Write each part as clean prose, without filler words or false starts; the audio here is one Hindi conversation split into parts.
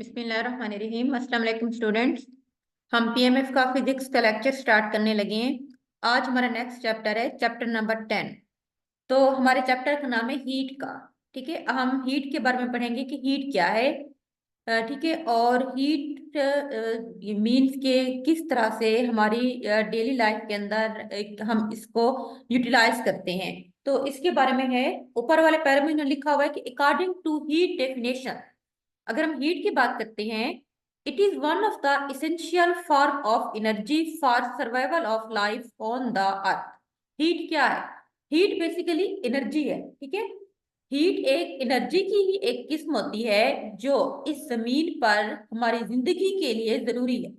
बिस्मिल्लाहिर्रहमानिर्रहीम। अस्सलाम वालेकुम स्टूडेंट्स। हम पीएमएफ का फिजिक्स का लेक्चर स्टार्ट करने लगे हैं। आज हमारा नेक्स्ट चैप्टर है चैप्टर नंबर 10। तो हमारे चैप्टर का नाम है हीट का। ठीक है, हम हीट के बारे में पढ़ेंगे कि हीट क्या है। ठीक है, और हीट मीन्स के किस तरह से हमारी डेली लाइफ के अंदर हम इसको यूटिलाइज करते हैं। तो इसके बारे में है, ऊपर वाले पैरा में लिखा हुआ है कि अकॉर्डिंग टू हीट डेफिनेशन, अगर हम हीट की बात करते हैं, it is one of the essential form of energy for survival of life on the earth. Heat क्या है? हीट बेसिकली एनर्जी है। ठीक है, हीट एक एनर्जी की ही एक किस्म होती है जो इस जमीन पर हमारी जिंदगी के लिए जरूरी है।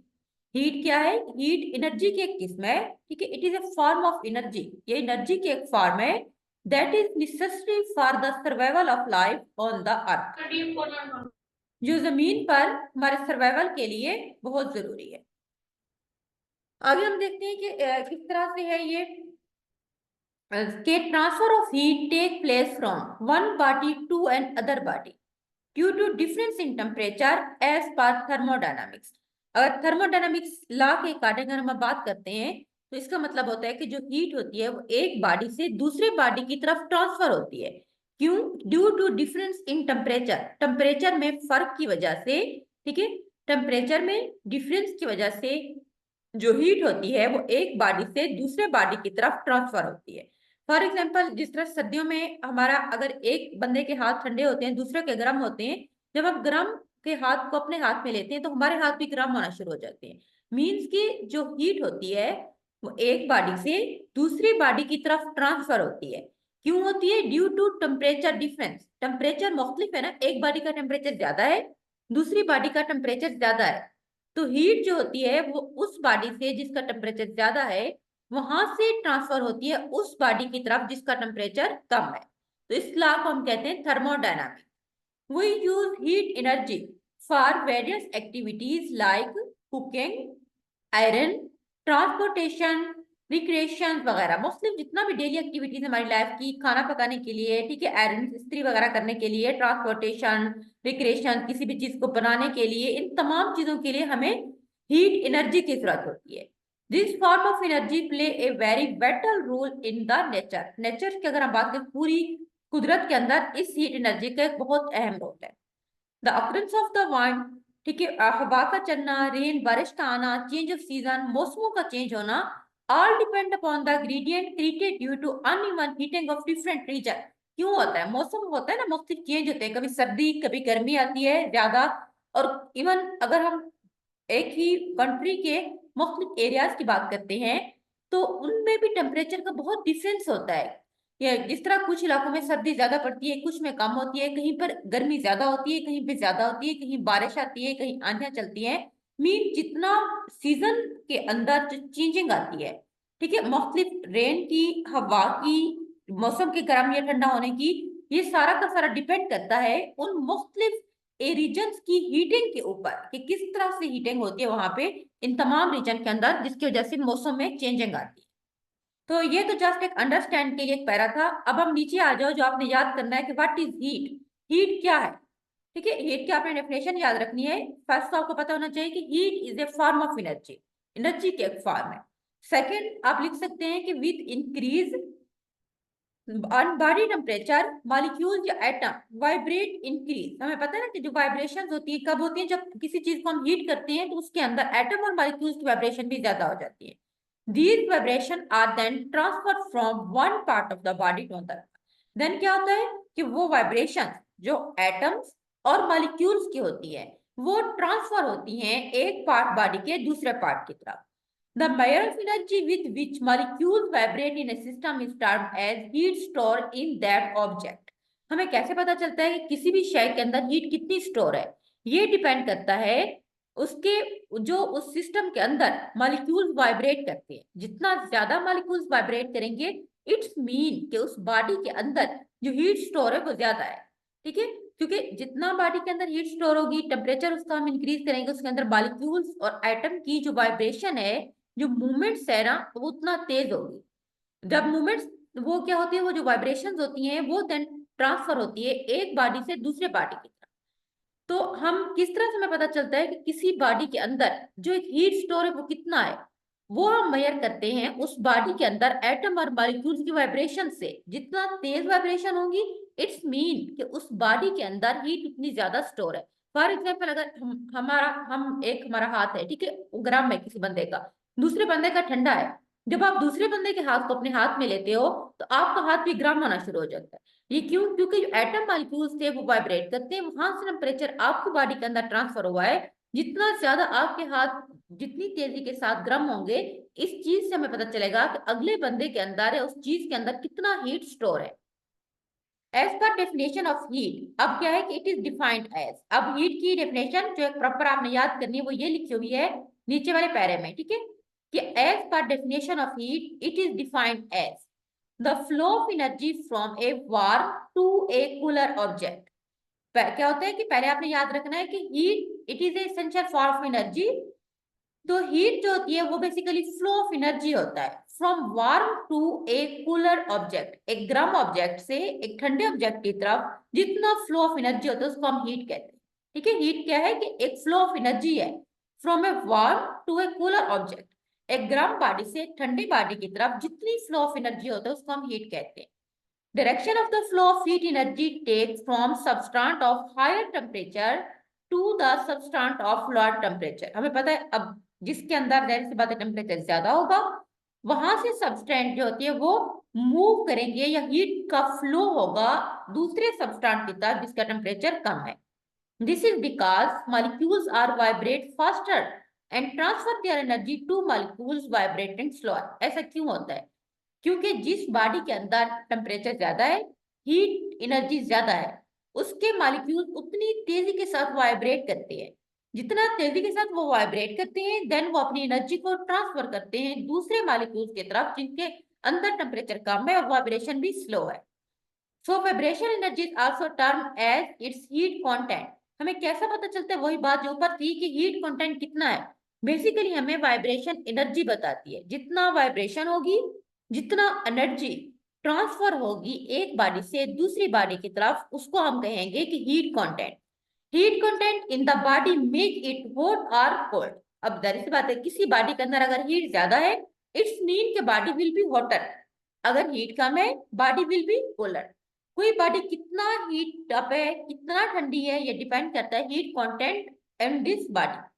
हीट क्या है? हीट एनर्जी की एक किस्म है। ठीक है, it is a form of energy, ये एनर्जी की एक फॉर्म है that is necessary for the survival of life on the earth, जो जमीन पर हमारे सर्वाइवल के लिए बहुत जरूरी है। आगे हम देखते हैं कि किस तरह से है ये के transfer of heat take place from one body to another body due to difference in temperature as per thermodynamics. अगर थर्मोडायनामिक्स लॉ के अकॉर्डिंग हम बात करते हैं तो इसका मतलब होता है कि जो हीट होती है वो एक बॉडी से दूसरे बॉडी की तरफ ट्रांसफर होती है। क्यों? Due to difference in temperature, temperature में फर्क की वजह से। ठीक है, टेम्परेचर में डिफरेंस की वजह से जो हीट होती है वो एक बॉडी से दूसरे बॉडी की तरफ ट्रांसफर होती है। फॉर एग्जाम्पल, जिस तरह सर्दियों में हमारा अगर एक बंदे के हाथ ठंडे होते हैं, दूसरे के गर्म होते हैं, जब हम गर्म के हाथ को अपने हाथ में लेते हैं तो हमारे हाथ भी गर्म होना शुरू हो जाते हैं। मीन्स की जो हीट होती है वो एक बॉडी से दूसरी बॉडी की तरफ ट्रांसफर होती है। क्यों होती है? Due to temperature difference, temperature मुख्तलिफ है ना, एक बॉडी का टेम्परेचर ज्यादा है, दूसरी बॉडी का टेम्परेचर ज्यादा है, तो हीट जो होती है वो उस बॉडी से जिसका टेम्परेचर ज्यादा है वहां से ट्रांसफर होती है उस बॉडी की तरफ जिसका टेम्परेचर कम है। तो इस लॉ को हम कहते हैं thermodynamics. We use heat energy for various activities like cooking, iron, transportation, recreation वगैरह। मुख्तलिफ जितना भी डेली एक्टिविटीज हमारी लाइफ की, खाना पकाने के लिए, ठीक है, आयरन इस्त्री वगैरह करने के लिए, ट्रांसपोर्टेशन, रिक्रिएशन, किसी भी चीज को बनाने के लिए, इन तमाम चीजों के लिए हमें हीट एनर्जी की जरूरत होती है। This form of energy play a very vital role in the nature. Nature की अगर हम बात करें, पूरी कुदरत के अंदर इस हीट एनर्जी का एक बहुत अहम रोल है। The occurrence of the wind, ठीक है, हवा का चलना, रेन, बारिश का आना, चेंज ऑफ सीजन, मौसमों का चेंज होना, all depend upon the gradient created due to uneven heating of different region. क्यों होता है? मौसम होता है ना, मुख्तलिफ चेंज होते हैं, कभी सर्दी कभी गर्मी आती है ज्यादा। और इवन अगर हम एक ही कंट्री के मुख्तलिफ एरियाज की बात करते हैं तो उनमें भी टेम्परेचर का बहुत डिफरेंस होता है। ये जिस तरह कुछ इलाकों में सर्दी ज्यादा पड़ती है, कुछ में कम होती है, कहीं पर गर्मी ज्यादा होती है, कहीं पे ज्यादा होती है, कहीं बारिश आती है, कहीं आंधियां चलती हैं। मीन जितना सीजन के अंदर जो चेंजिंग आती है, ठीक है, मुख्तलिफ रेन की, हवा की, मौसम के गर्म या ठंडा होने की, ये सारा का सारा डिपेंड करता है उन मुख्तलिफ रीजन्स की हीटिंग के ऊपर कि किस तरह से हीटिंग होती है वहां पे, इन तमाम रीजन के अंदर, जिसकी वजह से मौसम में चेंजिंग आती है। तो ये तो जस्ट एक अंडरस्टैंड के लिए एक पैरा था। अब हम नीचे आ जाओ, जो आपने याद करना है कि व्हाट इज हीट। हीट क्या है? ठीक है, हीट की आपने डेफिनेशन याद रखनी है। फर्स्ट तो आपको पता होना चाहिए कि heat is a form of energy, energy की एक फॉर्म है। सेकेंड, आप लिख सकते हैं कि with increase body temperature molecule या एटम वाइब्रेट इंक्रीज। हमें पता है ना कि जो वाइब्रेशन होती है कब होती है? जब किसी चीज को हम हीट करते हैं तो उसके अंदर एटम और मॉलिक्यूल्स की वाइब्रेशन भी ज्यादा हो जाती है। These vibration are then transferred from one part of the body to another. Then क्या होता है कि वो वाइब्रेशन जो एटम्स और मॉलिक्यूल्स की होती है वो ट्रांसफर होती हैं एक पार्ट बॉडी के दूसरे पार्ट की तरफ। The measure of energy with which molecules vibrate in a system is termed as heat stored in that object. हमें कैसे पता चलता है कि किसी भी शय के अंदर हीट कितनी स्टोर है? ये डिपेंड करता है उसके, जो उस सिस्टम के अंदर मॉलिक्यूल्स वाइब्रेट करते हैं। जितना ज्यादा मॉलिक्यूल्स वाइब्रेट करेंगे, इट्स मीन कि उस बॉडी के अंदर जो हीट स्टोर है वो ज्यादा है। ठीक है, क्योंकि जितना बॉडी के अंदर हीट स्टोर होगी, टेम्परेचर उसका हम इंक्रीज करेंगे, उसके अंदर मॉलिक्यूल्स और एटम की जो वाइब्रेशन है, जो मूवमेंट्स है ना, वो उतना तेज होगी। जब मूवमेंट्स, वो क्या होती है, वो जो वाइब्रेशंस होती हैं वो देन ट्रांसफर होती है एक बॉडी से दूसरे बॉडी की तरफ। तो हम किस तरह से हमें पता चलता है कि किसी बॉडी के अंदर जो एक हीट स्टोर है वो कितना है, वो हम मेजर करते हैं उस बॉडी के अंदर एटम और मॉलिक्यूल्स की वाइब्रेशन से। जितना तेज वाइब्रेशन होगी, इट्स मीन कि उस बॉडी के अंदर हीट उतनी ज्यादा स्टोर है। फॉर एग्जाम्पल, अगर हमारा हाथ है, ठीक है, गर्म है किसी बंदे का, दूसरे बंदे का ठंडा है। जब आप दूसरे बंदे के हाथ को अपने हाथ में लेते हो तो आपका हाथ भी गर्म होना शुरू हो जाता है। ये क्यों? क्योंकि जो एटम मॉलिक्यूल्स थे वो वाइब्रेट करते हैं, वहां से टेम्परेचर आपकी बॉडी के अंदर ट्रांसफर हुआ है। जितना ज्यादा आपके हाथ जितनी तेजी के साथ गर्म होंगे, इस चीज से हमें पता चलेगा कि अगले बंदे के अंदर या उस चीज के अंदर कितना हीट स्टोर है। As per definition of heat, अब क्या है कि इट इज डिफाइंड एज, अब हीट की डेफिनेशन जो है प्रॉपर आपने याद करनी है, वो ये लिखी हुई है नीचे वाले पैरे में, ठीक है, कि as per definition of heat it is defined as the flow of energy from a warm to a cooler object. क्या होता है कि पहले आपने याद रखना है कि heat it is essential form of energy. तो हीट जो होती है वो बेसिकली फ्लो ऑफ एनर्जी होता है from warm to a cooler object, एक गर्म ऑब्जेक्ट से एक ठंडे ऑब्जेक्ट की तरफ जितना फ्लो ऑफ एनर्जी होता है उसको हम हीट कहते हैं। ठीक है, हीट क्या है कि एक फ्लो ऑफ एनर्जी है from a warm to a cooler object, एक गर्म बॉडी से ठंडी बॉडी की तरफ जितनी फ्लो ऑफ एनर्जी होता है उसको हम हीट कहते हैं। Direction of the flow of heat energy takes from substance of higher temperature to the substance of lower temperature। हमें पता है अब जिसके अंदर जाहिर सी बात है टेम्परेचर ज्यादा होगा, वहां से सबस्टेंस जो होती है वो मूव करेंगे या हीट का फ्लो होगा दूसरे सबस्टेंस की तरफ जिसका टेम्परेचर कम है। This is because molecules are vibrate faster and transfer their energy to molecules vibrating slower. ऐसा क्यों होता है? क्योंकि जिस बॉडी के अंदर टेम्परेचर ज्यादा है, हीट एनर्जी ज्यादा है, उसके मॉलिक्यूल उतनी तेजी के साथ वाइब्रेट करते हैं। जितना तेजी के साथ वो वाइब्रेट करते हैं, देन वो अपनी एनर्जी को ट्रांसफर करते हैं दूसरे मॉलिक्यूल्स की तरफ जिनके अंदर टेम्परेचर कम है और वाइब्रेशन भी स्लो है। So vibration energy is also term as its heat content. हमें कैसा पता चलता है? वही बात जो ऊपर थी कि हीट कंटेंट कितना है, बेसिकली हमें वाइब्रेशन एनर्जी बताती है। जितना वाइब्रेशन होगी, जितना एनर्जी ट्रांसफर होगी एक बॉडी से दूसरी बॉडी की तरफ, उसको हम कहेंगे कि heat content. Heat content in the body make it hot और कोल्ड। अब जाहिर सी बात है किसी बॉडी के अंदर अगर हीट ज्यादा है, इट्स मीन के बॉडी विल बी हॉटर। अगर हीट कम है, बॉडी विल बी कोलर। कोई बॉडी कितना हीट अप है, कितना ठंडी है, ये डिपेंड करता है heat content in this body.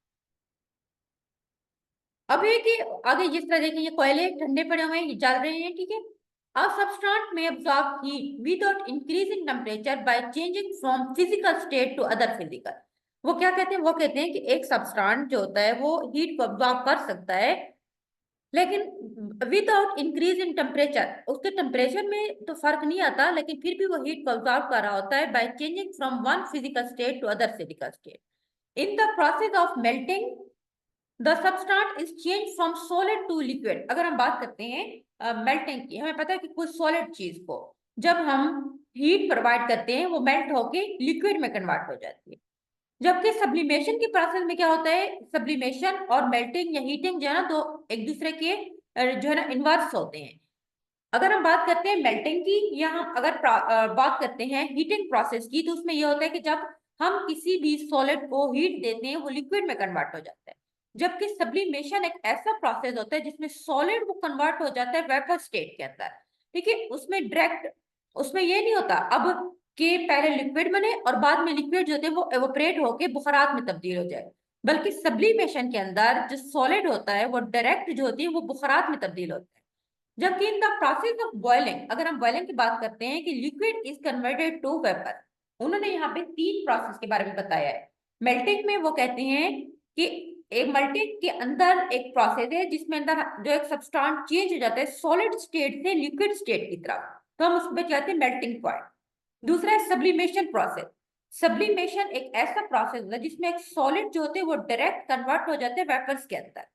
अब है कि आगे जिस तरह देखें, ये कोयले ठंडे पड़े हुए हैं, ये जल रहे हैं, ठीक है। A substance may absorb heat without increasing temperature by changing from physical state to other physical। वो क्या कहते हैं? वो कहते हैं कि एक सब्सटेंस जो होता है वो हीट को अब्सॉर्ब कर सकता है, लेकिन विदाउट इंक्रीज इन टेम्परेचर, उसके टेम्परेचर में तो फर्क नहीं आता, लेकिन फिर भी वो हीट को अब्सॉर्ब कर रहा होता है by changing from one physical state to other physical state. In the process of melting the substance is change from solid to liquid. अगर हम बात करते हैं मेल्टिंग की, हमें पता है कि कोई सॉलिड चीज को जब हम हीट प्रोवाइड करते हैं वो मेल्ट होके लिक्विड में कन्वर्ट हो जाती है। जबकि सब्लिमेशन के प्रोसेस में क्या होता है, सब्लिमेशन और मेल्टिंग या हीटिंग जो है ना, तो एक दूसरे के जो है ना इनवर्स होते हैं। अगर हम बात करते हैं मेल्टिंग की या हम अगर बात करते हैं हीटिंग प्रोसेस की, तो उसमें यह होता है कि जब हम किसी भी सॉलिड को हीट देते हैं वो लिक्विड में कन्वर्ट हो जाता है। जबकि सब्लिमेशन एक ऐसा प्रोसेस होता है जिसमें सॉलिड वो कन्वर्ट हो जाता है वेपर स्टेट के अंदर। ठीक है, उसमें डायरेक्ट उसमें ये नहीं होता अब कि पहले लिक्विड बने और बाद में लिक्विड जो होते हैं वो एवोपरेट होके बुखारात में तब्दील हो जाए, बल्कि सब्लिमेशन के अंदर जो सॉलिड होता है वो डायरेक्ट जो होती है वो बुखारात में तब्दील होता है। जबकि in the process of boiling, अगर हम बॉइलिंग की बात करते हैं कि liquid is converted to vapour, उन्होंने यहाँ पे 3 प्रोसेस के बारे में बताया है। मेल्टिंग में वो कहते हैं कि एक मेल्टिंग के अंदर एक प्रोसेस है जिसमें अंदर जो एक सब्सटेंस चेंज हो जाता है सॉलिड स्टेट से लिक्विड स्टेट की तरफ, तो हम उसको कहते हैं मेल्टिंग पॉइंट। दूसरा है सब्लिमेशन प्रोसेस। सब्लिमेशन एक ऐसा प्रोसेस होता है जिसमें एक सॉलिड जो होते हैं वो डायरेक्ट कन्वर्ट हो जाते हैं वेपर्स के अंदर,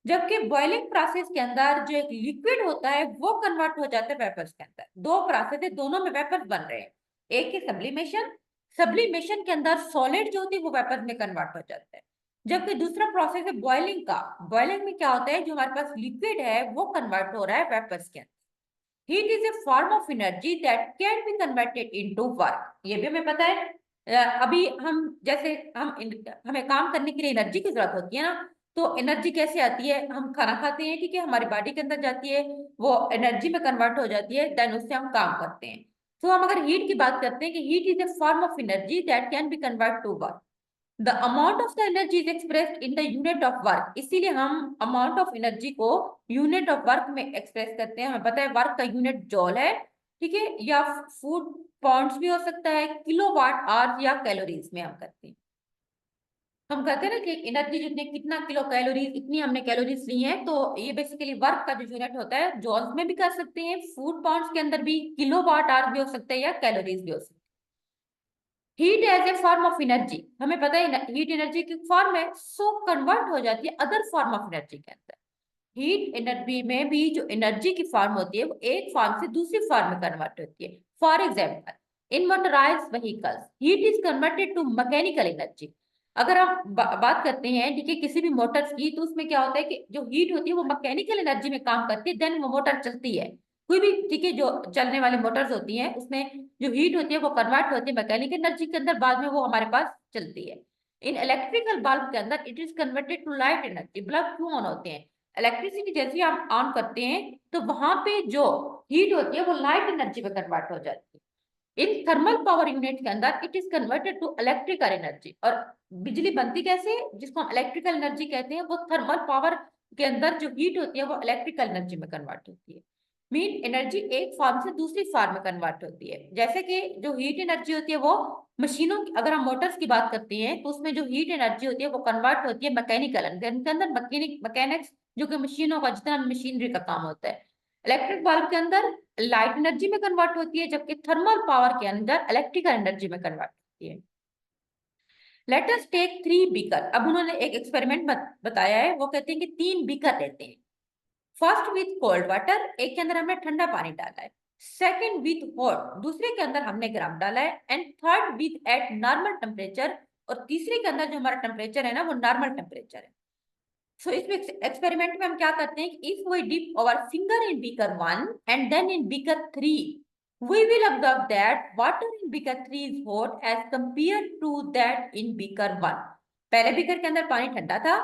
जबकि बॉइलिंग प्रोसेस के अंदर जो एक लिक्विड होता है वो कन्वर्ट हो जाता है वेपर्स के अंदर। 2 प्रोसेस है, दोनों में वेपर्स बन रहे हैं। एक है सब्लिमेशन, सब्लिमेशन के अंदर सॉलिड जो होती है वो वेपर्स में कन्वर्ट हो जाता है। जबकि दूसरा प्रोसेस है बॉइलिंग का। बॉइलिंग में क्या होता है, जो हमारे पास लिक्विड है वो कन्वर्ट हो रहा है वेपर्स के अंदर। Heat is a form of energy that can be converted into work, ये भी हमें पता है। अभी हम जैसे हमें काम करने के लिए एनर्जी की जरूरत होती है ना, तो एनर्जी कैसे आती है? हम खाना खाते हैं, ठीक है, हमारी बॉडी के अंदर जाती है, वो एनर्जी में कन्वर्ट हो जाती है, देन उससे हम काम करते हैं। तो हम अगर हीट की बात करते हैं कि heat is a form of energy that can be convert to work. The amount of the energy is expressed in the unit of work. इसीलिए हम अमाउंट ऑफ एनर्जी को यूनिट ऑफ वर्क में एक्सप्रेस करते हैं। हमें पता है वर्क का यूनिट जॉल है, ठीक है, या फूड पाउंड्स भी हो सकता है, किलोवाट आवर या कैलोरीज में हम करते हैं। हम कहते हैं ना कि एनर्जी जितने कितना किलो कैलोरीज, इतनी हमने कैलोरीज ली हैं, तो ये बेसिकली वर्क का जो यूनिट होता है जॉल्स में भी कर सकते हैं, फूड पाउंड्स के अंदर भी, किलोवाट आवर भी हो सकता है या कैलोरीज भी हो सकते हैं। Heat as a form of energy, हमें पता है हीट एनर्जी की फॉर्म है, सो कन्वर्ट हो जाती है अदर फॉर्म ऑफ एनर्जी के अंदर। हीट एनर्जी में भी जो एनर्जी की फॉर्म होती है वो एक फॉर्म से दूसरी फॉर्म में कन्वर्ट होती है। For example in motorised vehicles heat is converted to mechanical energy. अगर हम बात करते हैं, ठीक है, किसी भी मोटर्स की, तो उसमें क्या होता है कि जो हीट होती है वो मैकेनिकल एनर्जी में काम करती है, देन वो मोटर चलती है। कोई भी, ठीक है, जो चलने वाली मोटर्स होती हैं उसमें जो हीट होती है वो कन्वर्ट होती है मैकेनिकल एनर्जी के अंदर, बाद में वो हमारे पास चलती है। इन इलेक्ट्रिकल बल्ब के अंदर it is converted to light energy. Bulb क्यों ऑन होते हैं? इलेक्ट्रिसिटी जैसे ही हम ऑन करते हैं तो वहां पे जो हीट होती है वो लाइट एनर्जी में कन्वर्ट हो जाती है। इन थर्मल पावर यूनिट के अंदर it is converted to electrical energy. और बिजली बनती कैसे, जिसको हम इलेक्ट्रिकल एनर्जी कहते हैं, वो थर्मल पावर के अंदर जो हीट होती है वो इलेक्ट्रिकल एनर्जी में कन्वर्ट होती है। मीन एनर्जी एक फॉर्म से दूसरी फॉर्म में कन्वर्ट होती है। जैसे कि जो हीट एनर्जी होती है वो मशीनों की, अगर हम मोटर्स की बात करते हैं तो उसमें जो हीट एनर्जी होती है वो कन्वर्ट होती है मैकेनिकल के अंदर, मैकेनिक्स जो कि मशीनों का, जितना मशीनरी का काम होता है। इलेक्ट्रिक बल्ब के अंदर लाइट एनर्जी में कन्वर्ट होती है, जबकि थर्मल पावर के अंदर इलेक्ट्रिकल एनर्जी में कन्वर्ट होती है। Let us take 3 beaker. अब उन्होंने एक एक्सपेरिमेंट बताया है, वो कहते हैं कि 3 बीकर लेते हैं। फर्स्ट विथ कोल्ड वाटर, एक के अंदर हमने ठंडा पानी डाला है। सेकंड विथ हॉट, दूसरे के अंदर हमने गर्म डाला है। And third with eight normal temperature, और तीसरे के अंदर जो हमारा टेम्परेचर है ना वो नॉर्मल टेम्परेचर है। सो इस एक्सपेरिमेंट में हम क्या करते हैं कि if we dip our finger in beaker 1 and then in beaker 3, we will observe that water in beaker 3 is hot as compare to that in beaker 1। पहले बीकर के अंदर पानी ठंडा था,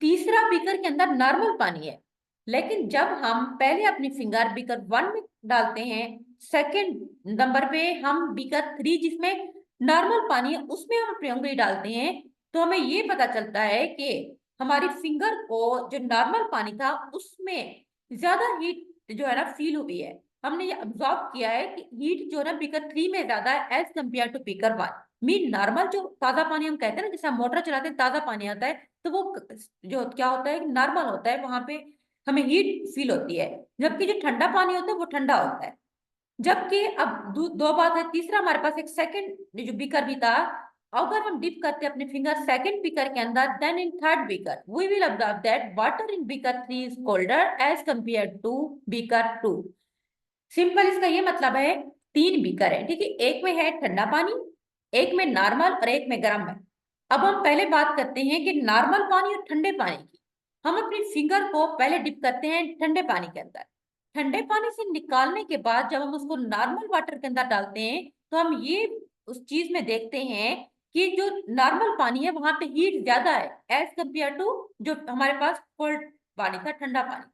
तीसरा बीकर के अंदर नॉर्मल पानी है। लेकिन जब हम पहले अपनी फिंगर बीकर 1 में डालते हैं, सेकंड नंबर पे हम बीकर 3 जिसमें नॉर्मल पानी है उसमें हम अपनी उंगली डालते हैं, तो हमें ये पता चलता है कि हमारी फिंगर को जो नॉर्मल पानी था उसमें ज्यादा हीट जो है ना फील हुई है। हमने ये ऑब्जर्व किया है कि हीट जो है ना बीकर 3 में ज्यादा है as compare to beaker 1। Mean normal जो ताजा पानी हम कहते हैं ना, जैसे हम मोटर चलाते हैं ताजा पानी आता है, तो वो जो क्या होता है नॉर्मल होता है, वहां पे हमें हीट फील होती है। जबकि जो ठंडा पानी होता है वो ठंडा होता है। जबकि अब दो बात है, तीसरा हमारे पास एक सेकंड जो बीकर भी था, अगर हम डिप करते हैं अपने फिंगर सेकंड बीकर के अंदर, then in third beaker we will observe that water in beaker 3 is colder as compare to beaker 2। Simple इसका ये मतलब है, 3 बीकर है, ठीक है, एक में है ठंडा पानी, एक में नॉर्मल और एक में गर्म है। अब हम पहले बात करते हैं कि नॉर्मल पानी और ठंडे पानी की। हम अपनी फिंगर को पहले डिप करते हैं ठंडे पानी के अंदर। ठंडे पानी से निकालने के बाद जब हम उसको नॉर्मल वाटर के अंदर डालते हैं, तो हम ये उस चीज में देखते हैं कि जो नॉर्मल पानी है वहां पे हीट ज्यादा है एज कंपेयर टू जो हमारे पास कोल्ड पानी था, ठंडा पानी।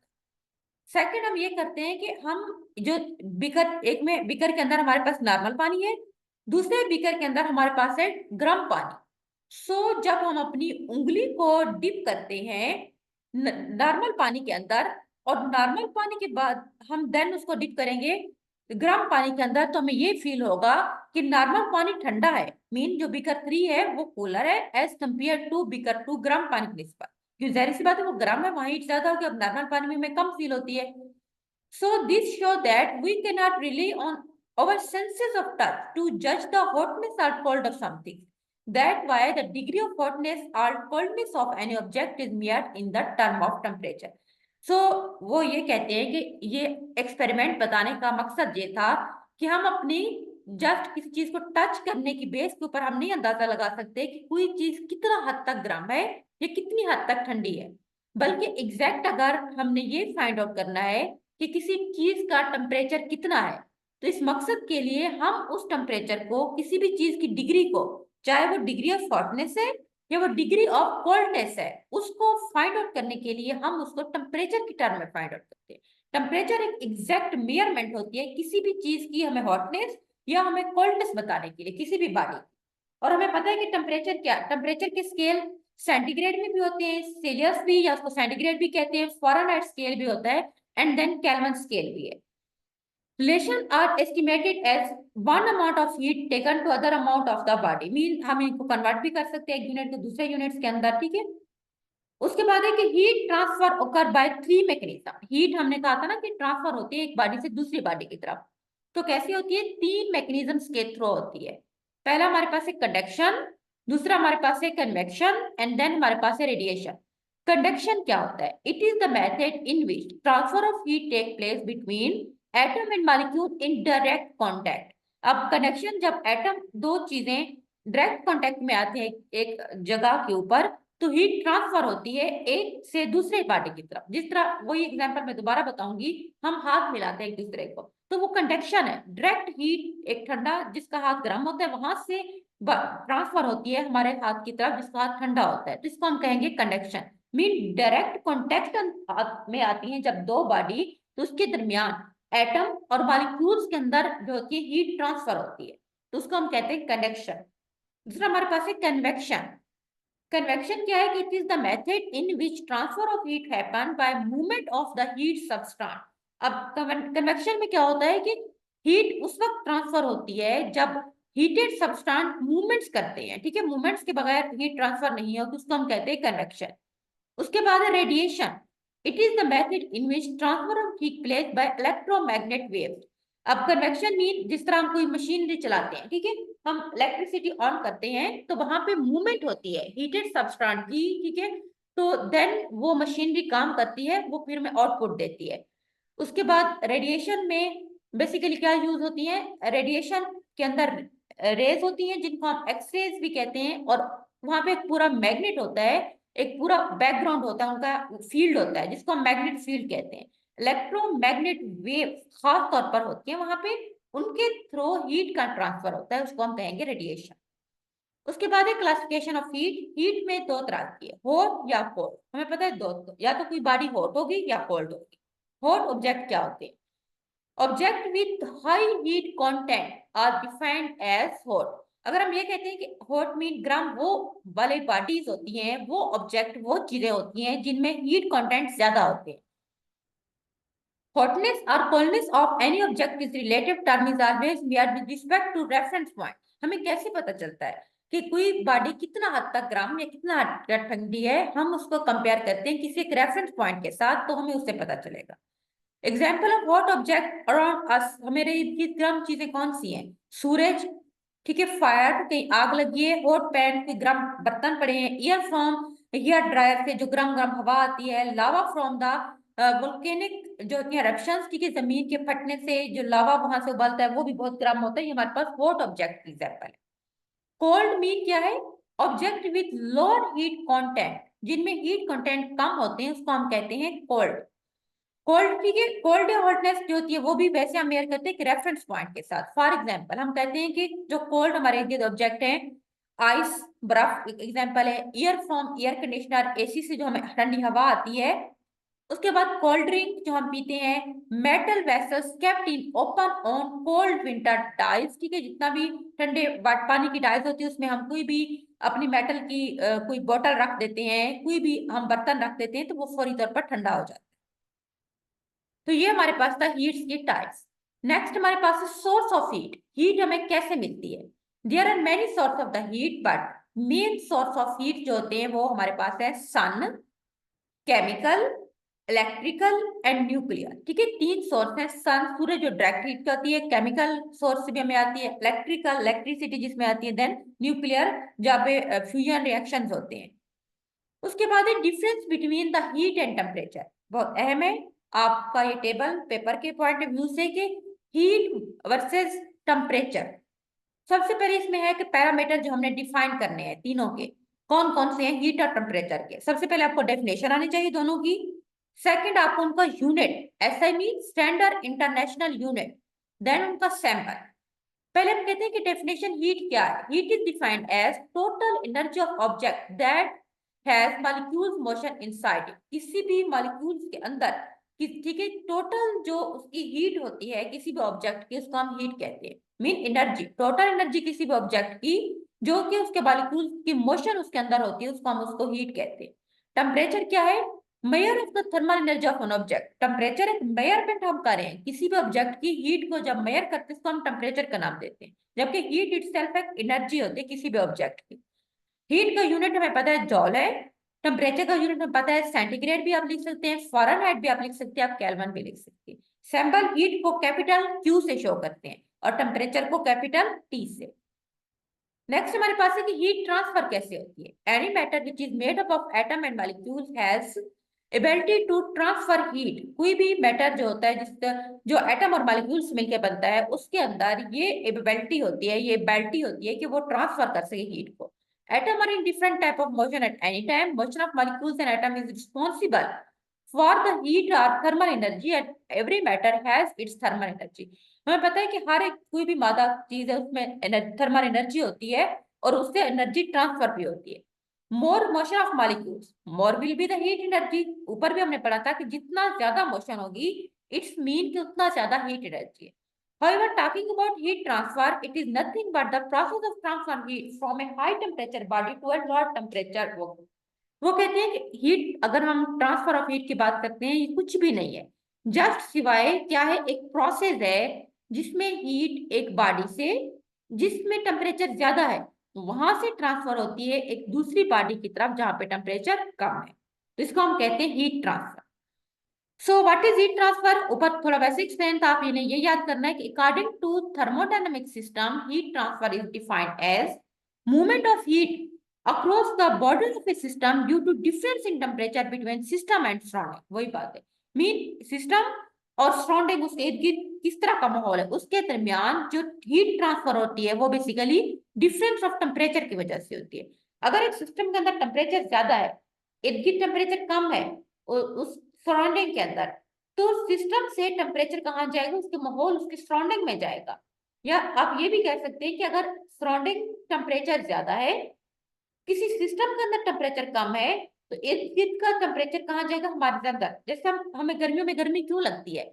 सेकंड हम ये करते हैं कि हम जो बीकर, एक में बीकर के अंदर हमारे पास नॉर्मल पानी है, दूसरे बीकर के अंदर हमारे पास है गर्म पानी। सो जब हम अपनी उंगली को डिप करते हैं नॉर्मल पानी के अंदर, और नॉर्मल पानी के बाद हम देन उसको डिप करेंगे गर्म पानी के अंदर, तो हमें ये फील होगा कि नॉर्मल पानी ठंडा है। मीन जो बीकर 3 है वो कूलर है एज कंपेयर टू बीकर 2 गर्म पानी की निस्बत। क्यों, जाहिर सी बात है वो गर्म है, वहां हीट ज्यादा होगी, अब नॉर्मल पानी में हमें कम फील होती है। So this show that we can not rely on our senses of touch to judge the hotness or cold of something. That why the degree of hotness or coldness of any object is measured in the term of temperature. So वो ये कहते हैं कि ये एक्सपेरिमेंट बताने का मकसद ये था कि हम अपनी जस्ट किसी चीज को टच करने की बेस के ऊपर हम नहीं अंदाजा लगा सकते कि कोई चीज कितना हद तक गर्म है या कितनी हद तक ठंडी है, बल्कि एग्जैक्ट अगर हमने ये फाइंड आउट करना है कि किसी चीज का टेम्परेचर कितना है, तो इस मकसद के लिए हम उस टेम्परेचर को, किसी भी चीज की डिग्री को, चाहे वो डिग्री ऑफ हॉटनेस है या वो डिग्री ऑफ कोल्डनेस है, उसको फाइंड आउट करने के लिए हम उसको टेम्परेचर की टर्म में फाइंड आउट करते हैं। टेम्परेचर एक एग्जैक्ट मेजरमेंट होती है किसी भी चीज की, हमें हॉटनेस या हमें कोल्डनेस बताने के लिए किसी भी बॉडी। और हमें पता है कि टेम्परेचर क्या, टेम्परेचर के स्केल सेंटीग्रेड में भी होते हैं, सेल्सियस भी, या उसको सेंटीग्रेड भी कहते हैं, फ़ारेनहाइट स्केल भी होता है, एंड देन केल्विन स्केल भी है। Relation are estimated as one amount of heat taken to other amount of the body. Mean हम इनको कन्वर्ट भी कर सकते हैं एक यूनिट को दूसरे यूनिट्स के अंदर, ठीक है। उसके बाद है कि हीट ट्रांसफर ओकर बाय 3 मैकेनिज्म। हीट हमने कहा था ना कि ट्रांसफर होती है एक बॉडी से दूसरी बॉडी की तरफ, तो कैसी होती है, 3 मैकेनिज्म्स के थ्रू होती है। पहला हमारे पास है कंडक्शन, दूसरा हमारे पास है कन्वेक्शन, एंड देन हमारे पास है रेडिएशन। कंडक्शन क्या होता है? It is the method in which transfer of heat take place between atom and molecule in direct contact. अब कंडक्शन, जब एटम, दो चीजें डायरेक्ट कॉन्टैक्ट में आते हैं एक जगह के ऊपर, तो हीट ट्रांसफर होती है एक से दूसरे पार्टी की तरफ। जिस तरह, वही एग्जांपल मैं दोबारा बताऊंगी, हम हाथ मिलाते हैं एक दूसरे को, तो वो कंडक्शन है। डायरेक्ट हीट, एक ठंडा जिसका हाथ गर्म होता है वहां से ट्रांसफर होती है हमारे हाथ की तरफ जिसका हाथ ठंडा होता है, तो इसको हम कहेंगे कंडक्शन। मीन डायरेक्ट कॉन्टेक्ट में आती है जब दो बॉडी, तो उसके दरमियान एटम और मॉलिक्यूल्स के अंदर जो होती है हीट ट्रांसफर होती है, तो उसको हम कहते हैं कंडक्शन। दूसरा हमारे पास है कन्वेक्शन। कन्वेक्शन क्या है कि it is the method in which transfer of heat happen by movement of the heat substance. अब कन्वेक्शन में क्या होता है कि हीट उस वक्त ट्रांसफर होती है जब हीटेड सबस्टेंस मूवमेंट्स करते हैं, ठीक है। मूवमेंट्स के बगैर हीट ट्रांसफर नहीं हो, तो उसको हम कहते हैं कन्वेक्शन। उसके बाद है radiation. It is the method in which transfer of heat place by electromagnet waves. अब कन्वेक्शन मीन, जिस तरह हम कोई मशीनरी चलाते हैं, ठीक है, हम इलेक्ट्रिसिटी ऑन करते हैं तो वहां पे मूवमेंट होती है हीटेड सबस्टेंस की, ठीक है, तो देन वो मशीनरी काम करती है, वो फिर हमें आउटपुट देती है। उसके बाद रेडिएशन में बेसिकली क्या यूज होती है, रेडिएशन के अंदर रेज होती हैं जिनको हम एक्सरेज भी कहते हैं, और वहां पे एक पूरा मैग्नेट होता है, एक पूरा बैकग्राउंड होता है, उनका फील्ड होता है जिसको हम मैग्नेट फील्ड कहते हैं। इलेक्ट्रोमैग्नेट वेव खास तौर पर होती है वहां पे, उनके थ्रू हीट का ट्रांसफर होता है, उसको हम कहेंगे रेडिएशन। उसके बाद है क्लासिफिकेशन ऑफ हीट। हीट में दो तरह की है, हॉट या कोल्ड। हमें पता है दो, या तो कोई बॉडी हॉट होगी या कोल्ड होगी। हॉट ऑब्जेक्ट क्या होते हैं? Object with high heat content are defined as hot. अगर हम ये कहते हैं कि हॉट मीन गर्म, वो वाले बॉडीज होती हैं, वो ऑब्जेक्ट, वो चीजें होती हैं जिनमें हीट कंटेंट ज्यादा होते हैं। Hotness or coldness of any object is relative term is always mere with respect to reference point. हमें कैसे पता चलता है कि कोई बॉडी कितना हद तक गर्म या कितना हद तक ठंडी है? हम उसको कंपेयर करते हैं किसी एक रेफरेंस पॉइंट के साथ, तो हमें उससे पता चलेगा। Example of hot object around us, हमारे इर्द गर्म चीजें कौन सी हैं? सूरज, ठीक है, फायर, कहीं आग लगी है, हॉट पैन, कोई गर्म बर्तन पड़े हैं, एयर फ्रॉम एयर ड्रायर से जो गर्म गर्म हवा आती है, लावा फ्रॉम द वोल्केनिक जो होती है eruptions, ठीक है, जमीन के फटने से जो लावा वहां से उबलता है वो भी बहुत गर्म होता है, ये हमारे पास हॉट ऑब्जेक्ट की एग्जाम्पल है। कोल्ड मीन क्या है? Object with lower heat content, जिनमें हीट कंटेंट कम होते हैं, उसको हम कहते हैं कोल्ड। कोल्ड, ठीक है, कोल्ड या हॉटनेस जो होती है वो भी वैसे हम मेयर करते हैं कि रेफरेंस पॉइंट के साथ। फॉर एग्जांपल हम कहते हैं कि जो कोल्ड हमारे इर्द ऑब्जेक्ट हैं, आइस, बर्फ एग्जांपल है, air from air conditioner, AC से जो हमें ठंडी हवा आती है। उसके बाद कोल्ड ड्रिंक जो हम पीते हैं, metal vessels kept in open on cold winter days, ठीक है, जितना भी ठंडे पानी की डाइज होती है उसमें हम कोई भी अपनी मेटल की कोई बोतल रख देते हैं, कोई भी हम बर्तन रख देते हैं, तो वो फौरी तौर पर ठंडा हो जाता है। तो ये हमारे पास था हीट्स की टाइप्स। नेक्स्ट हमारे पास है सोर्स ऑफ हीट। हीट हमें कैसे मिलती है? There are many source of the heat, but main source of heat जो होते हैं वो हमारे पास है sun, chemical, electrical and nuclear, ठीक है। तीन सोर्स हैं। सन, सूरज जो डायरेक्ट हीट आती है, केमिकल सोर्स से भी हमें आती है, इलेक्ट्रिकल, इलेक्ट्रिसिटी जिसमें आती है, देन न्यूक्लियर जहाँ पे फ्यूजन रिएक्शंस होते हैं। उसके बाद है difference between the heat and temperature, बहुत अहम है आपका ये टेबल पेपर के पॉइंट ऑफ व्यू से कि हीट वर्सेस टेम्परेचर। सबसे पहले इसमें है कि पैरामीटर जो हमने डिफाइन करने हैं तीनों के, कौन कौन से हैं हीट और टेम्परेचर के। सबसे पहले आपको डेफिनेशन आनी चाहिए दोनों की। सेकंड आपको उनका unit, SI mean standard international unit, then उनका सैंपल। पहले हम कहते हैं कि डेफिनेशन हीट क्या है। Heat is defined as total energy of object that has molecules motion inside it. किसी भी मॉलिक्यूल्स के अंदर, ठीक है, टोटल जो उसकी हीट होती है किसी भी ऑब्जेक्ट की, उसको हम हीट कहते हैं। मीन एनर्जी, टोटल एनर्जी किसी भी ऑब्जेक्ट की जो कि उसके मॉलिक्यूल्स की मोशन उसके अंदर होती है, उसको हम उसको हीट कहते हैं। टेम्परेचर क्या है? Mayor of the thermal energy of an object. Temperature एक मेयरमेंट हम कर रहे हैं किसी भी ऑब्जेक्ट की हीट को, जब मेयर करते हैं उसको हम टेम्परेचर का नाम देते हैं। जबकि हीट इटसेल्फ एक एनर्जी होती है किसी भी ऑब्जेक्ट की। हीट का यूनिट हमें पता है जॉल है। टेम्परेचर का यूनिट हमें पता है सेंटीग्रेड भी आप लिख सकते हैं, फ़ारेनहाइट भी आप लिख सकते हैं, आप केल्विन भी लिख सकते हैं। सैंपल हीट को कैपिटल क्यू से शो करते हैं और टेम्परेचर को कैपिटल टी से। नेक्स्ट हमारे पास है कि हीट ट्रांसफर कैसे होती है। Any matter which is made up of atom and molecules has ability to transfer heat. कोई भी मैटर जो होता है, जो एटम और मॉलिक्यूल्स मिलकर बनता है, उसके अंदर ये एबिलिटी होती है, ये एबिलिटी होती है कि वो ट्रांसफर कर सके हीट को। Atom are in different type of motion at any time. Motion of molecules and atom is responsible for the heat और thermal energy and every matter has its thermal energy. हमें पता है कि हर एक कोई भी मादा चीज है उसमें थर्मल एनर्जी होती है और उससे एनर्जी ट्रांसफर भी होती है। More motion of molecules more will be the heat energy. ऊपर भी हमने पढ़ा था कि जितना ज्यादा मोशन होगी इट्स मीन कि उतना ज्यादा हीट एनर्जी है। However, talking about heat transfer, it is nothing but the process of transfer heat from a high temperature body to a low temperature body. वो कहते हैं कि हीट, अगर हम ट्रांसफर ऑफ हीट की बात करते हैं, ये कुछ भी नहीं है, जस्ट सिवाय क्या है, एक प्रोसेस है जिसमें हीट एक बॉडी से जिसमें टेम्परेचर ज्यादा है वहां से ट्रांसफर होती है एक दूसरी बॉडी की तरफ जहां पे टेम्परेचर कम है। तो इसको हम कहते हैं heat transfer. So what is heat transfer? ऊपर थोड़ा वैसे एक्सप्लेन था, आप इन्हें ये याद करना है कि according to thermodynamic system heat transfer is defined as movement of heat across the border of a system due to difference in temperature between system and surrounding। वही बात है, मीन सिस्टम और सराउंडिंग, उसके इर्द गिर्द किस तरह का माहौल है, उसके दरमियान जो हीट ट्रांसफर होती है वो बेसिकली डिफरेंस ऑफ टेम्परेचर की वजह से होती है। अगर एक सिस्टम के अंदर टेम्परेचर ज्यादा है, इर्द गिर्द टेम्परेचर कम है उस सराउंडिंग के अंदर, तो सिस्टम से टेम्परेचर कहाँ जाएगा? उसके माहौल, उसके सराउंडिंग में जाएगा। या आप ये भी कह सकते हैं कि अगर सराउंडिंग टेम्परेचर ज्यादा है, किसी सिस्टम के अंदर टेम्परेचर कम है, तो इर्द गिर्द का टेम्परेचर कहाँ जाएगा? हमारे अंदर। जैसे हमें गर्मियों में गर्मी क्यों लगती है?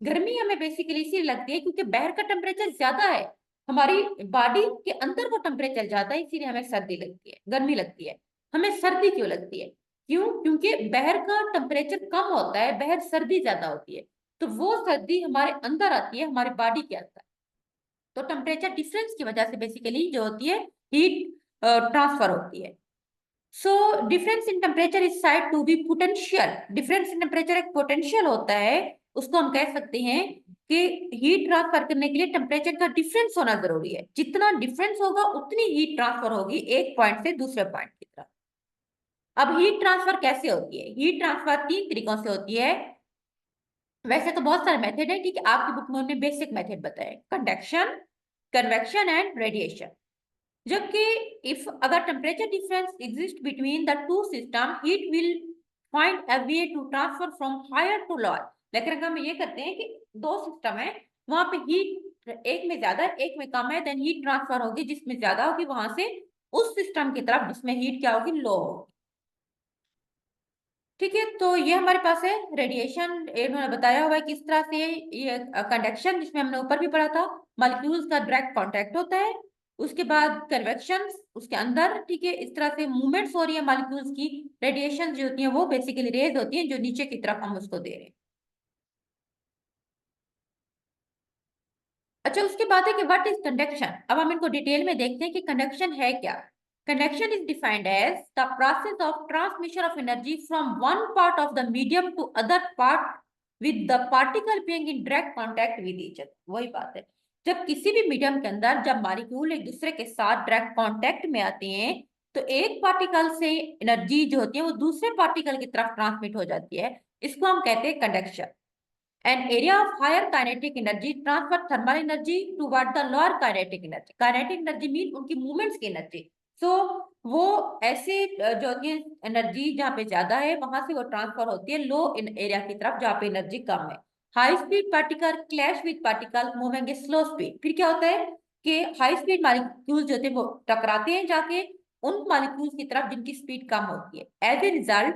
गर्मी हमें बेसिकली इसलिए लगती है क्योंकि बाहर का टेम्परेचर ज्यादा है, हमारी बॉडी के अंदर वो टेम्परेचर ज्यादा है, इसीलिए हमें सर्दी लगती है, गर्मी लगती है। हमें सर्दी क्यों लगती है? क्यों? क्योंकि बाहर का टेम्परेचर कम होता है, बाहर सर्दी ज्यादा होती है, तो वो सर्दी हमारे अंदर आती है, हमारी बॉडी के अंदर। तो टेम्परेचर डिफरेंस की वजह से बेसिकली जो होती है हीट ट्रांसफर होती है। So difference in temperature is said to be potential. Difference in temperature एक पोटेंशियल होता है, उसको हम कह सकते हैं कि हीट ट्रांसफर करने के लिए टेम्परेचर का डिफरेंस होना जरूरी है। जितना डिफरेंस होगा उतनी हीट ट्रांसफर होगी एक पॉइंट से दूसरे पॉइंट की तरफ। अब हीट ट्रांसफर कैसे होती है? हीट ट्रांसफर तीन तरीकों से होती है। वैसे तो बहुत सारे मेथड है, ठीक है, आपकी बुक में उन्होंने बेसिक मेथड बताए, कंडक्शन, कन्वेक्शन एंड रेडिएशन। जबकि इफ अगर temperature difference exist between the two system, heat will find a way to transfer from higher to lower. लेकिन अगर हम ये करते हैं कि दो सिस्टम है, वहां पे हीट एक में ज्यादा एक में कम है, देन हीट ट्रांसफर होगी जिसमें ज्यादा होगी वहां से उस सिस्टम की तरफ जिसमें हीट क्या होगी? लो होगी। ठीक है, तो ये हमारे पास है रेडिएशन, इन्होंने बताया हुआ है किस तरह से। ये कंडक्शन, जिसमें हमने ऊपर भी पढ़ा था, मॉलिक्यूल्स का डायरेक्ट कांटेक्ट होता है। उसके बाद कन्वेक्शन, उसके अंदर, ठीक है, इस तरह से मूवमेंट्स हो रही है मॉलिक्यूल्स की। रेडिएशन जो होती है वो बेसिकली रेज होती है जो नीचे की तरफ हम उसको दे रहे हैं। अच्छा, उसके बाद है कि व्हाट इज कंडक्शन। अब हम इनको डिटेल में देखते हैं कि कंडक्शन है क्या। Conduction is defined as the process of transmission of energy from one part of the medium to other part with the particle being in direct contact with each other. वही बात है, जब किसी भी मीडियम के अंदर जब मॉलिक्यूल एक दूसरे के साथ डायरेक्ट कांटेक्ट में आते हैं, तो एक पार्टिकल से एनर्जी जो होती है वो दूसरे पार्टिकल की तरफ ट्रांसमिट हो जाती है। इसको हम कहते हैं conduction. An area of higher kinetic energy transfer thermal energy toward the lower kinetic energy. Kinetic energy mean उनकी movements की energy. So वो ऐसे जो होती है एनर्जी जहाँ पे ज्यादा है वहां से वो ट्रांसफर होती है लो इन एरिया की तरफ जहाँ पे एनर्जी कम है। High speed particle clash with particle moving a slow speed. फिर क्या होता है कि हाई स्पीड मॉलिक्यूल्स जो होते हैं वो टकराते हैं जाके उन मॉलिक्यूल्स की तरफ जिनकी स्पीड कम होती है। As a result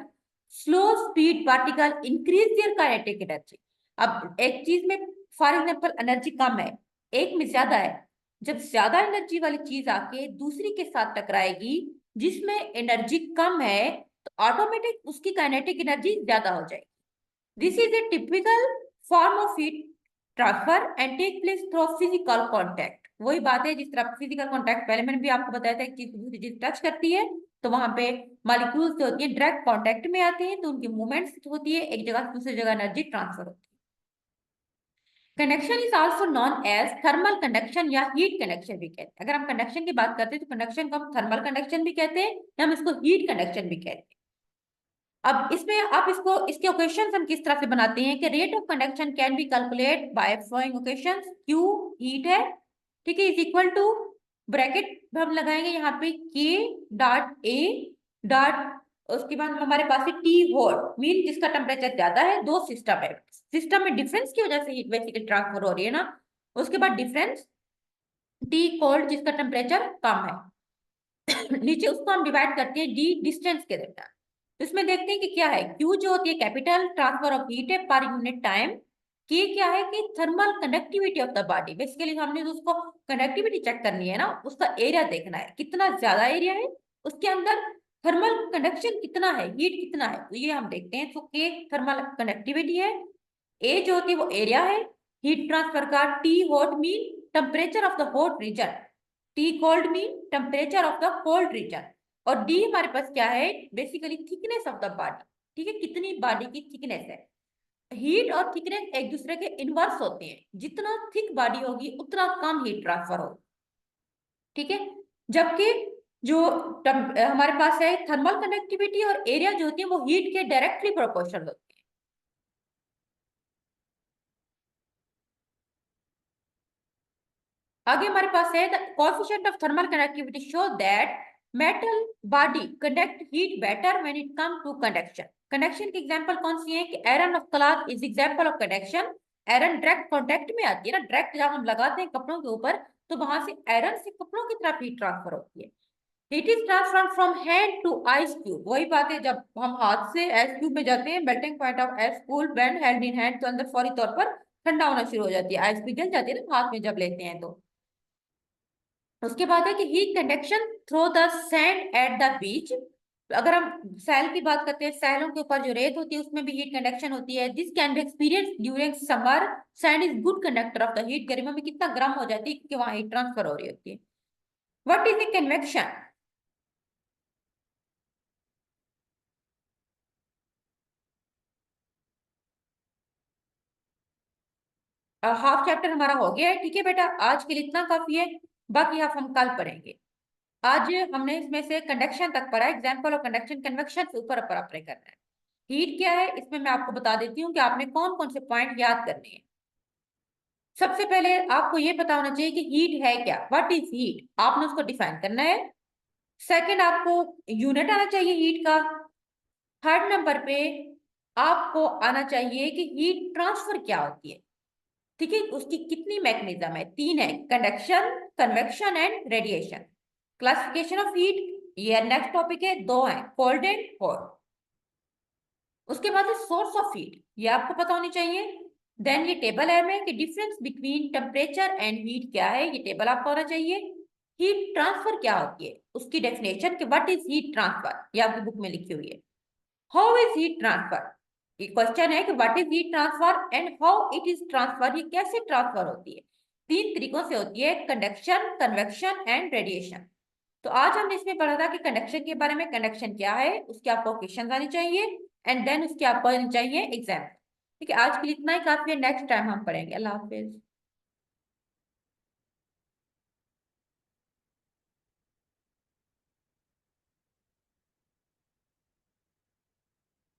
slow speed particle increase their kinetic energy. अब एक चीज में फॉर एग्जांपल एनर्जी कम है, एक में ज्यादा है, जब ज्यादा एनर्जी वाली चीज आके दूसरी के साथ टकराएगी जिसमें एनर्जी कम है तो ऑटोमेटिक उसकी काइनेटिक एनर्जी ज्यादा हो जाएगी। This is a typical form of heat transfer and take place through physical contact. वही बात है जिस तरह फिजिकल कांटेक्ट पहले मैंने भी आपको बताया था, एक चीज दूसरी चीज टच करती है तो वहां पे मॉलिक्यूल्स जो होती है डायरेक्ट कांटेक्ट में आते हैं तो उनकी मूवमेंट्स होती है, एक जगह से दूसरी जगह एनर्जी ट्रांसफर होती है। Conduction is also known as thermal conduction या हीट कंडक्शन भी कहते हैं। अगर हम कंडक्शन की बात करते हैं तो कंडक्शन को हम थर्मल कंडक्शन भी कहते हैं या हम इसको हीट कंडक्शन भी कहते हैं। अब इसमें आप इसको इसके इक्वेशंस हम किस तरह से बनाते हैं कि rate of conduction can be calculate by following equations. Q heat है, ठीक है, इज इक्वल टू ब्रैकेट हम लगाएंगे यहाँ पे K डॉट A डॉट, उसके बाद हमारे पास है T वॉट मीन जिसका टेम्परेचर ज्यादा है, दो सिस्टम है, सिस्टम में डिफरेंस की वजह से हीट बेसिकली ट्रांसफर हो रही है ना, उसके बाद डिफरेंस T कोल्ड जिसका टेम्परेचर कम है नीचे उसको हम डिवाइड करते हैं D डिस्टेंस के द्वारा। तो इसमें देखते हैं कि क्या है, Q जो होती है कैपिटल ट्रांसफर ऑफ हीट है पर यूनिट टाइम, K क्या है कि thermal conductivity of the body. Basically हमने तो उसको कंडक्टिविटी चेक करनी है ना, उसका एरिया देखना है कितना ज्यादा एरिया है उसके अंदर थर्मल कंडक्शन कितना है, हीट कितना है, तो ये हम देखते हैं। तो K थर्मल कंडक्टिविटी है, A जो होती है वो एरिया है हीट ट्रांसफर का, T hot mean temperature of the hot reason, T cold mean temperature of the cold region, और डी हमारे पास क्या है basically thickness of the body, ठीक है, कितनी बॉडी की थिकनेस है। हीट और थिकनेस एक दूसरे के इनवर्स होते हैं, जितना थिक बॉडी होगी उतना कम हीट ट्रांसफर होगी, ठीक है। जबकि जो हमारे पास है थर्मल कंडक्टिविटी और एरिया जो होती है वो हीट के डायरेक्टली प्रोपोर्शनल होती है। आगे हमारे पास है the coefficient of thermal conductivity show that metal body conduct heat better when it come to conduction. Conduction की एग्जांपल कौन सी है कि iron of cloth is example of conduction. Iron direct contact में आती है ना, डायरेक्ट जब हम लगाते हैं कपड़ों के ऊपर तो वहां से आयरन से कपड़ों की तरफ हीट ट्रांसफर होती है। Heat is transfer from hand to ice cube. वही बात है जब हम हाथ से आइस क्यूब में जाते हैं, melting point of ice cool when held in hand, तो अंदर फौरी तौर पर ठंडा होना शुरू हो जाती है, आइस पिघल जाती है ना हाथ में जब लेते हैं तो। उसके बाद है कि heat conduction through the sand at the beach. अगर हम सैल की बात करते हैं, सैलों के ऊपर जो रेत होती है उसमें भी हीट कंडक्शन होती है। This can be experience during summer. Sand is good conductor of the heat. गर्मियों में कितना गर्म हो जाती है क्योंकि वहां हीट ट्रांसफर हो रही होती है। What is a convection? Half chapter हमारा हो गया है, ठीक है बेटा, आज के लिए इतना काफी है, बाकी हाफ हम कल पढ़ेंगे। आज हमने इसमें से कंडक्शन तक पढ़ा, एग्जाम्पल ऑफ कंडक्शन, कन्वेक्शन से ऊपर ऊपर अप्लाई करना है। हीट क्या है इसमें मैं आपको बता देती हूँ कि आपने कौन कौन से पॉइंट याद करने हैं। सबसे पहले आपको ये पता होना चाहिए कि हीट है क्या, व्हाट इज हीट, आपने उसको डिफाइन करना है। सेकंड आपको यूनिट आना चाहिए हीट का। थर्ड नंबर पे आपको आना चाहिए कि हीट ट्रांसफर क्या होती है, ठीक है, उसकी कितनी मैकेनिज्म है, तीन है, conduction, convection and radiation. Classification of heat, ये नेक्स्ट टॉपिक है, दो है, कोल्ड एंड हॉट। उसके बाद सोर्स ऑफ हीट, ये आपको पता होनी चाहिए। देन ये टेबल है में कि difference between temperature and heat क्या है, ये टेबल आपको होना चाहिए। हीट ट्रांसफर क्या होती है, उसकी डेफिनेशन कि व्हाट इज हीट ट्रांसफर, ये आपकी बुक में लिखी हुई है। हाउ इज हीट ट्रांसफर, ये क्वेश्चन है कि what is heat transfer and how it is transfer, ये कैसे ट्रांसफर होती है। तीन तरीकों से होती है, कंडक्शन, कन्वेक्शन एंड रेडिएशन। तो आज हमने इसमें पढ़ा था कि कंडक्शन के बारे में, कंडक्शन क्या है, उसके आपको क्वेश्चन आने चाहिए एंड देन उसके आपको आने चाहिए एग्जाम। ठीक है, आज के लिए इतना ही काफी है, नेक्स्ट टाइम हम पढ़ेंगे। अल्लाह हाफिज।